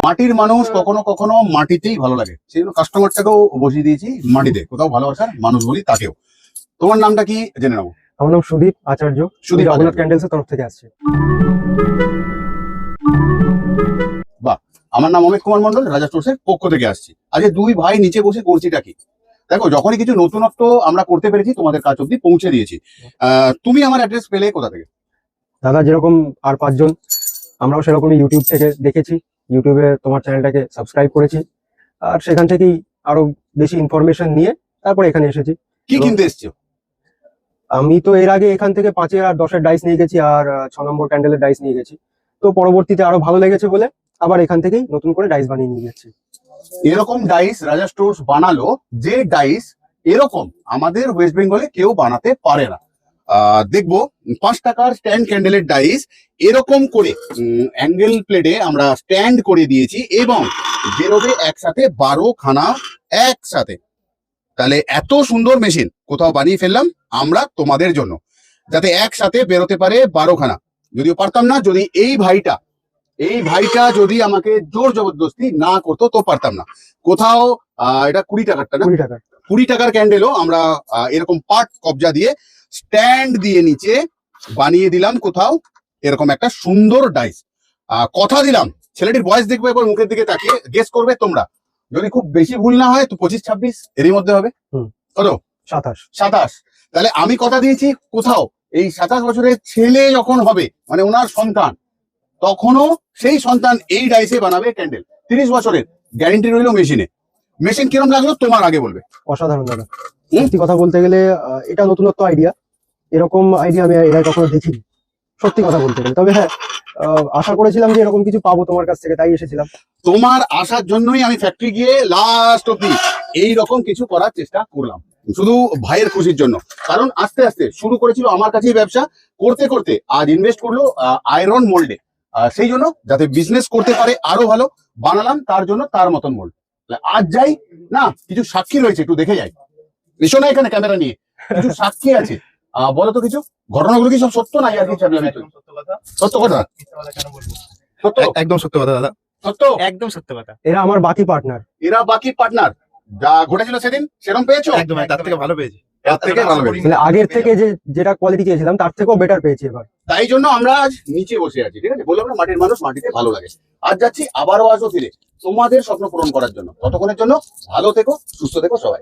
মাটির মানুষ কখনো কখনো মাটিতেই ভালো লাগে, সেই জন্য কাস্টমারটাকেও বসিয়ে দিয়েছি মাটিতে, কোথাও ভালোবাসার মানুষ বলি তাকেও। তোমার নামটা কি জেনে নেবো? আমার নাম সুদীপ আচার্য, সুদীপ জগন্নাথ আচার্য। ক্যান্ডেলস এর তরফ থেকে আসছে। বাহ, আমার নাম অমিত কুমার মন্ডল, রাজা স্টোর্স এর পক্ষ থেকে আসছি। আজকে দুই ভাই নিচে বসে করছিটা কি দেখো, যখনই কিছু নতুনত্ব আমরা করতে পেরেছি তোমাদের কাছ অব্দি পৌঁছে দিয়েছি। তুমি আমার অ্যাড্রেস পেলে কোথা থেকে? দাদা যেরকম আর 5 জন, আমরাও সেরকমই ইউটিউব থেকে দেখেছি, ইউটিউবে তোমার চ্যানেলটাকে সাবস্ক্রাইব করেছি, আর সেখান থেকেই আরো বেশি ইনফরমেশন নিয়ে তারপরে এখানে এসেছি। কি কিনতে এসছো? আমি তো এর আগে এখান থেকে 5 আর 10 ডাইস নিয়ে গেছি, আর 6 নম্বর ক্যান্ডেলের ডাইস নিয়ে গেছি। তো পরবর্তীতে আরো ভালো লেগেছে বলে আবার এখান থেকেই নতুন করে ডাইস বানিয়ে নিয়ে যাচ্ছি। এরকম ডাইস রাজা স্টোর্স বানালো, যে ডাইস এরকম আমাদের ওয়েস্ট বেঙ্গলে কেউ বানাতে পারে না। দেখবো 5 টাকার স্ট্যান্ড ক্যান্ডেলের ডাইস এরকম করে অ্যাঙ্গেল প্লেটে আমরা স্ট্যান্ড করে দিয়েছি, এবং বেরোবে একসাথে 12 খানা একসাথে। তাহলে এত সুন্দর মেশিন কোথাও বানিয়ে ফেললাম আমরা তোমাদের জন্য, যাতে একসাথে বেরোতে পারে 12 খানা। যদিও পারতাম না, যদি এই ভাইটা যদি আমাকে জোর জবরদস্তি না করতো তো পারতাম না। কোথাও এটা 20 টাকারটা না, 20 টাকা। 20 টাকার ক্যান্ডেলও আমরা এরকম পার্ট কবজা দিয়ে স্ট্যান্ড দিয়ে নিচে বানিয়ে দিলাম কোথাও এরকম একটা সুন্দর ডাইস। কথা দিলাম, ছেলেটির বয়স দেখবে একবার মুখের দিকে তাকিয়ে গেস করবে তোমরা, যদি খুব বেশি ভুল না হয় তো 25-26 এরই মধ্যে হবে। কত? 27। তাহলে আমি কথা দিয়েছি, কোথাও এই 27 বছরের ছেলে যখন হবে, মানে ওনার সন্তান, তখনও সেই সন্তান এই ডাইসে বানাবে ক্যান্ডেল। 30 বছরের গ্যারেন্টি রইল মেশিনে। মেশিন কিরম লাগলো তোমার আগে বলবে। অসাধারণ দাদা, সত্যি কথা বলতে গেলে এটা নতুনত্ব আইডিয়া, এরকম আইডিয়া আমি এর আগে কখনো দেখিনি, সত্যি কথা বলতে গেলে। তবে হ্যাঁ, আশা করেছিলাম যে এরকম কিছু পাবো তোমার কাছ থেকে, তাই এসেছিলাম। তোমার আসার জন্যই আমি ফ্যাক্টরি গিয়ে লাস্ট অব্দি এইরকম কিছু করার চেষ্টা করলাম, শুধু ভাইয়ের খুশির জন্য। কারণ আস্তে আস্তে শুরু করেছিল আমার কাছেই ব্যবসা, করতে করতে আজ ইনভেস্ট করলো আয়রন মোল্ডে। সেই জন্য যাতে বিজনেস করতে পারে আরো ভালো বানালাম, তার জন্য তার মতন মোল্ড। আজ যাই না, কিছু সাক্ষী রয়েছে, একটু দেখে যাই। এসো না এখানে ক্যামেরা নিয়ে, কিছু সাক্ষী আছে। বলো তো কিছু ঘটনাগুলো কি সব সত্য না আর কি? সত্য কথা, সত্য, একদম সত্য কথা দাদা, সত্য, একদম সত্য কথা। এরা আমার বাকি পার্টনার। এরা বাকি পার্টনার। যা ঘটেছিল সেদিন সেরকম পেয়েছো? একদম তার থেকে ভালো পেয়েছি, তার থেকে ভালো পেয়েছি। মানে আগের থেকে যেটা কোয়ালিটি চেয়েছিলাম তার থেকেও বেটার পেয়েছি এবার। তাই জন্য আমরা আজ নিচে বসে আছি, ঠিক আছে? বললাম না মাটির মানুষ মাটিতে ভালো লাগে। আজ যাচ্ছি, আবারও আসবো ফিরে তোমাদের স্বপ্ন পূরণ করার জন্য। ততক্ষণের জন্য ভালো থেকো, সুস্থ থেকো সবাই।